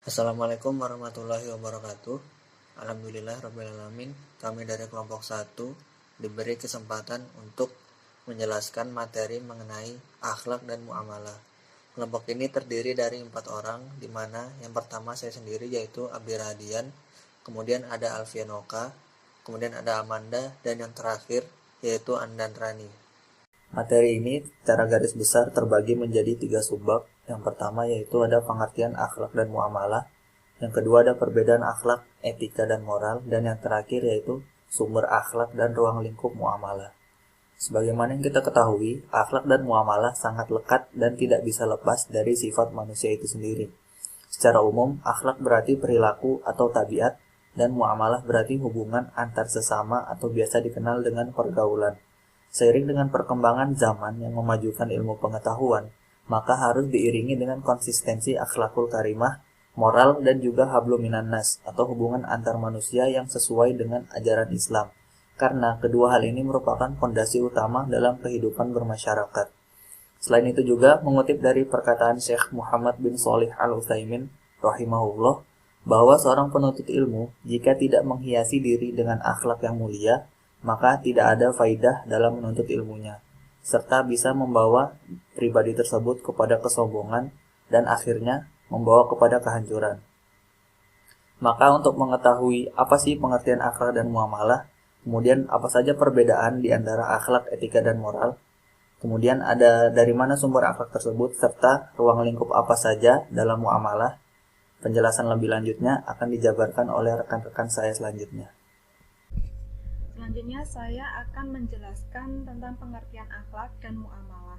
Assalamualaikum warahmatullahi wabarakatuh. Alhamdulillah rabbil alamin. Kami dari kelompok 1 diberi kesempatan untuk menjelaskan materi mengenai akhlak dan muamalah. Kelompok ini terdiri dari 4 orang, di mana yang pertama saya sendiri yaitu Abi Radian, kemudian ada Alfianoka, kemudian ada Amanda, dan yang terakhir yaitu Andan Rani. Materi ini secara garis besar terbagi menjadi 3 subbab. Yang pertama yaitu ada pengertian akhlak dan muamalah, yang kedua ada perbedaan akhlak, etika, dan moral, dan yang terakhir yaitu sumber akhlak dan ruang lingkup muamalah. Sebagaimana yang kita ketahui, akhlak dan muamalah sangat lekat dan tidak bisa lepas dari sifat manusia itu sendiri. Secara umum, akhlak berarti perilaku atau tabiat, dan muamalah berarti hubungan antar sesama atau biasa dikenal dengan pergaulan. Seiring dengan perkembangan zaman yang memajukan ilmu pengetahuan, maka harus diiringi dengan konsistensi akhlakul karimah, moral, dan juga hablum minan nas atau hubungan antar manusia yang sesuai dengan ajaran Islam. Karena kedua hal ini merupakan fondasi utama dalam kehidupan bermasyarakat. Selain itu juga mengutip dari perkataan Syekh Muhammad bin Shalih Al-Utsaimin rahimahullah bahwa seorang penuntut ilmu jika tidak menghiasi diri dengan akhlak yang mulia, maka tidak ada faidah dalam menuntut ilmunya, serta bisa membawa pribadi tersebut kepada kesombongan dan akhirnya membawa kepada kehancuran. Maka untuk mengetahui apa sih pengertian akhlak dan muamalah, kemudian apa saja perbedaan di antara akhlak, etika, dan moral, kemudian ada dari mana sumber akhlak tersebut, serta ruang lingkup apa saja dalam muamalah, penjelasan lebih lanjutnya akan dijabarkan oleh rekan-rekan saya selanjutnya. Selanjutnya saya akan menjelaskan tentang pengertian akhlak dan muamalah.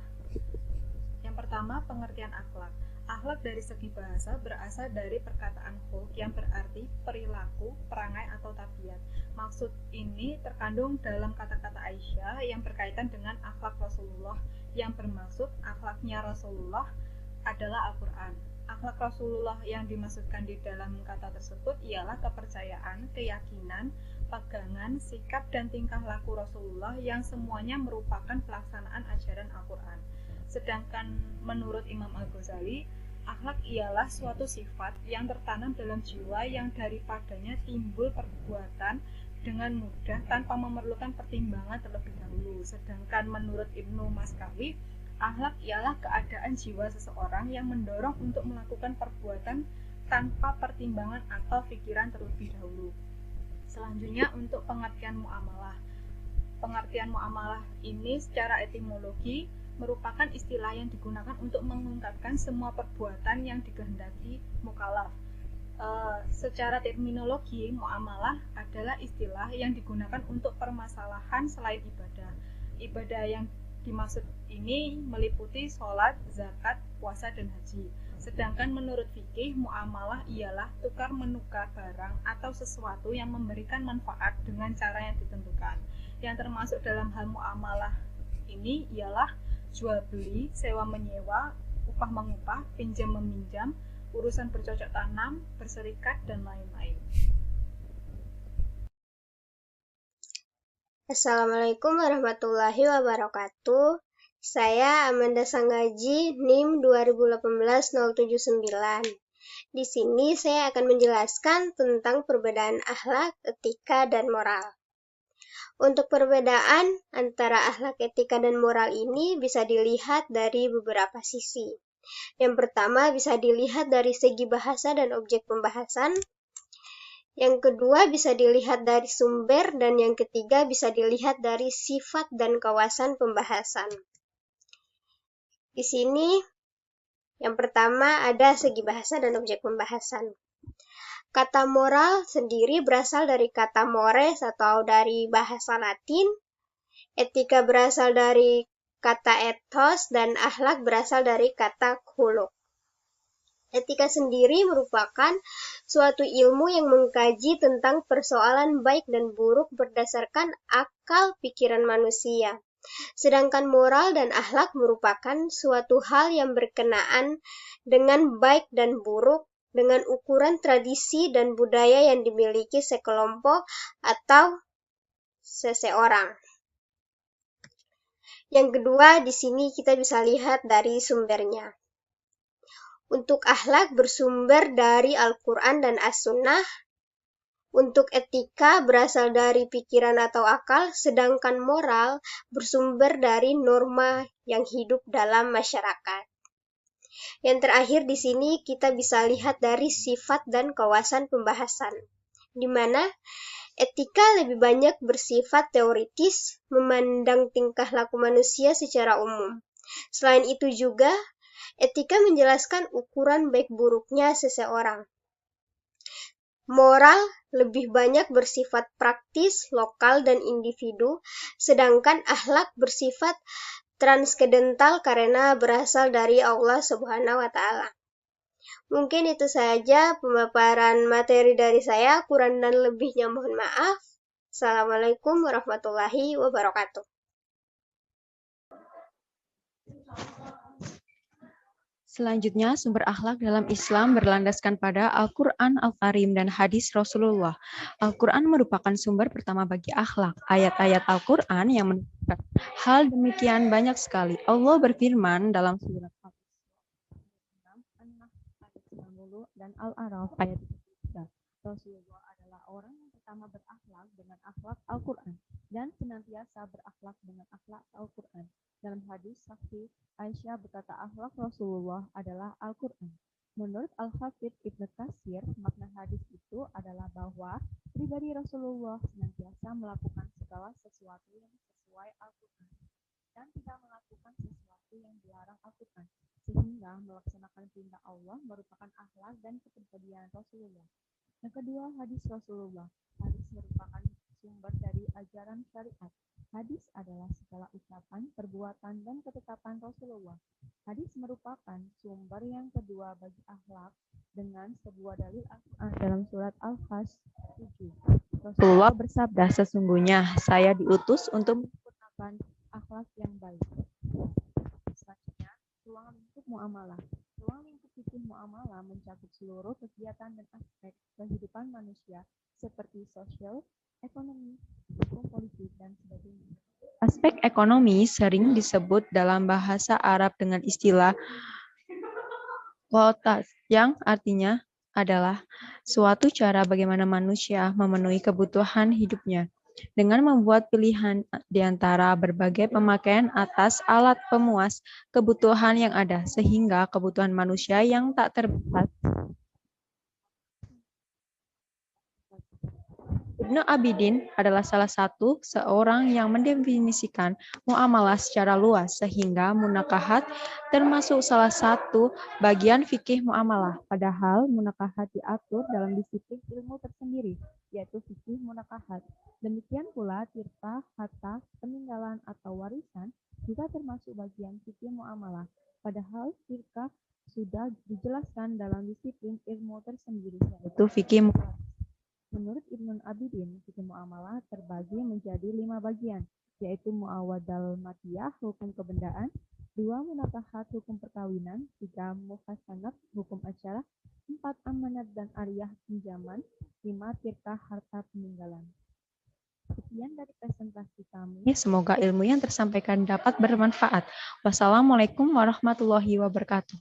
Yang pertama, pengertian akhlak. Akhlak dari segi bahasa berasal dari perkataan khulq yang berarti perilaku, perangai atau tabiat. Maksud ini terkandung dalam kata-kata Aisyah yang berkaitan dengan akhlak Rasulullah yang bermaksud akhlaknya Rasulullah adalah Al-Quran. Akhlak Rasulullah yang dimaksudkan di dalam kata tersebut ialah kepercayaan, keyakinan, pegangan, sikap, dan tingkah laku Rasulullah yang semuanya merupakan pelaksanaan ajaran Al-Quran. Sedangkan menurut Imam Al-Ghazali, akhlak ialah suatu sifat yang tertanam dalam jiwa yang daripadanya timbul perbuatan dengan mudah tanpa memerlukan pertimbangan terlebih dahulu. Sedangkan menurut Ibnu Maskawi, akhlak ialah keadaan jiwa seseorang yang mendorong untuk melakukan perbuatan tanpa pertimbangan atau pikiran terlebih dahulu. Selanjutnya untuk pengertian muamalah. Pengertian muamalah ini secara etimologi merupakan istilah yang digunakan untuk mengungkapkan semua perbuatan yang dikehendaki mukallaf. Secara terminologi, muamalah adalah istilah yang digunakan untuk permasalahan selain ibadah. Ibadah yang dimaksud ini meliputi sholat, zakat, puasa, dan haji. Sedangkan menurut fikih, muamalah ialah tukar menukar barang atau sesuatu yang memberikan manfaat dengan cara yang ditentukan. Yang termasuk dalam hal muamalah ini ialah jual beli, sewa menyewa, upah mengupah, pinjam meminjam, urusan bercocok tanam, berserikat, dan lain-lain. Assalamualaikum warahmatullahi wabarakatuh. Saya Amanda Sanggaji, NIM 2018-079. Di sini saya akan menjelaskan tentang perbedaan akhlak, etika, dan moral. Untuk perbedaan antara akhlak, etika, dan moral ini bisa dilihat dari beberapa sisi. Yang pertama bisa dilihat dari segi bahasa dan objek pembahasan. Yang kedua bisa dilihat dari sumber, dan yang ketiga bisa dilihat dari sifat dan kawasan pembahasan. Di sini yang pertama ada segi bahasa dan objek pembahasan. Kata moral sendiri berasal dari kata mores atau dari bahasa Latin. Etika berasal dari kata ethos dan akhlak berasal dari kata khuluq. Etika sendiri merupakan suatu ilmu yang mengkaji tentang persoalan baik dan buruk berdasarkan akal pikiran manusia. Sedangkan moral dan akhlak merupakan suatu hal yang berkenaan dengan baik dan buruk dengan ukuran tradisi dan budaya yang dimiliki sekelompok atau seseorang. Yang kedua, di sini kita bisa lihat dari sumbernya. Untuk akhlak bersumber dari Al-Quran dan As-Sunnah. Untuk etika berasal dari pikiran atau akal, sedangkan moral bersumber dari norma yang hidup dalam masyarakat. Yang terakhir di sini kita bisa lihat dari sifat dan kawasan pembahasan, di mana etika lebih banyak bersifat teoritis, memandang tingkah laku manusia secara umum. Selain itu juga, etika menjelaskan ukuran baik buruknya seseorang. Moral lebih banyak bersifat praktis, lokal, dan individu, sedangkan akhlak bersifat transkendental karena berasal dari Allah Subhanahu wa Ta'ala. Mungkin itu saja pemaparan materi dari saya, kurang dan lebihnya mohon maaf. Assalamualaikum warahmatullahi wabarakatuh. Selanjutnya, sumber akhlak dalam Islam berlandaskan pada Al-Quran Al-Karim dan hadis Rasulullah. Al-Quran merupakan sumber pertama bagi akhlak. Ayat-ayat Al-Quran yang menunjukkan hal demikian banyak sekali. Allah berfirman dalam surat An-Nahl dan Al-A'raf ayat 3. Rasulullah adalah orang yang pertama berakhlak dengan akhlak Al-Quran dan senantiasa berakhlak dengan akhlak Al-Quran. Dalam hadis sahih, Aisyah berkata akhlak Rasulullah adalah Al-Quran. Menurut Al-Hafidz Ibnu Katsir, makna hadis itu adalah bahwa pribadi Rasulullah senantiasa melakukan segala sesuatu yang sesuai Al-Quran dan tidak melakukan sesuatu yang dilarang Al-Quran, sehingga melaksanakan perintah Allah merupakan akhlak dan kepribadian Rasulullah. Yang kedua, hadis Rasulullah. Hadis merupakan sumber dari ajaran syariat. Hadis adalah segala ucapan, perbuatan, dan ketetapan Rasulullah. Hadis merupakan sumber yang kedua bagi akhlak dengan sebuah dalil Al-Quran dalam surat Al-Hajj 7. Rasulullah bersabda, sesungguhnya saya diutus untuk menyempurnakan akhlak yang baik. Selanjutnya, ruang lingkup muamalah. Ruang lingkup fikih muamalah mencakup seluruh kegiatan dan aspek kehidupan manusia seperti sosial, ekonomi, hukum politik, dan sebagainya. Aspek ekonomi sering disebut dalam bahasa Arab dengan istilah quotas, yang artinya adalah suatu cara bagaimana manusia memenuhi kebutuhan hidupnya dengan membuat pilihan di antara berbagai pemakaian atas alat pemuas kebutuhan yang ada, sehingga kebutuhan manusia yang tak terbatas. Ibnu Abidin adalah salah satu seorang yang mendefinisikan muamalah secara luas, sehingga munakahat termasuk salah satu bagian fikih muamalah. Padahal munakahat diatur dalam disiplin ilmu tersendiri, yaitu fikih munakahat. Demikian pula tirta, harta, peninggalan atau warisan juga termasuk bagian fikih muamalah. Padahal tirta sudah dijelaskan dalam disiplin ilmu tersendiri, yaitu fikih muamalah. Menurut Ibnu Abidin, fikih muamalah terbagi menjadi 5 bagian, yaitu muawadal madiyah, hukum kebendaan, 2 munakahat, hukum perkawinan, 3 muhasanat, hukum acara, 4 amanat dan ariyah pinjaman, 5 tirta harta peninggalan. Sekian dari presentasi kami. Semoga ilmu yang tersampaikan dapat bermanfaat. Wassalamualaikum warahmatullahi wabarakatuh.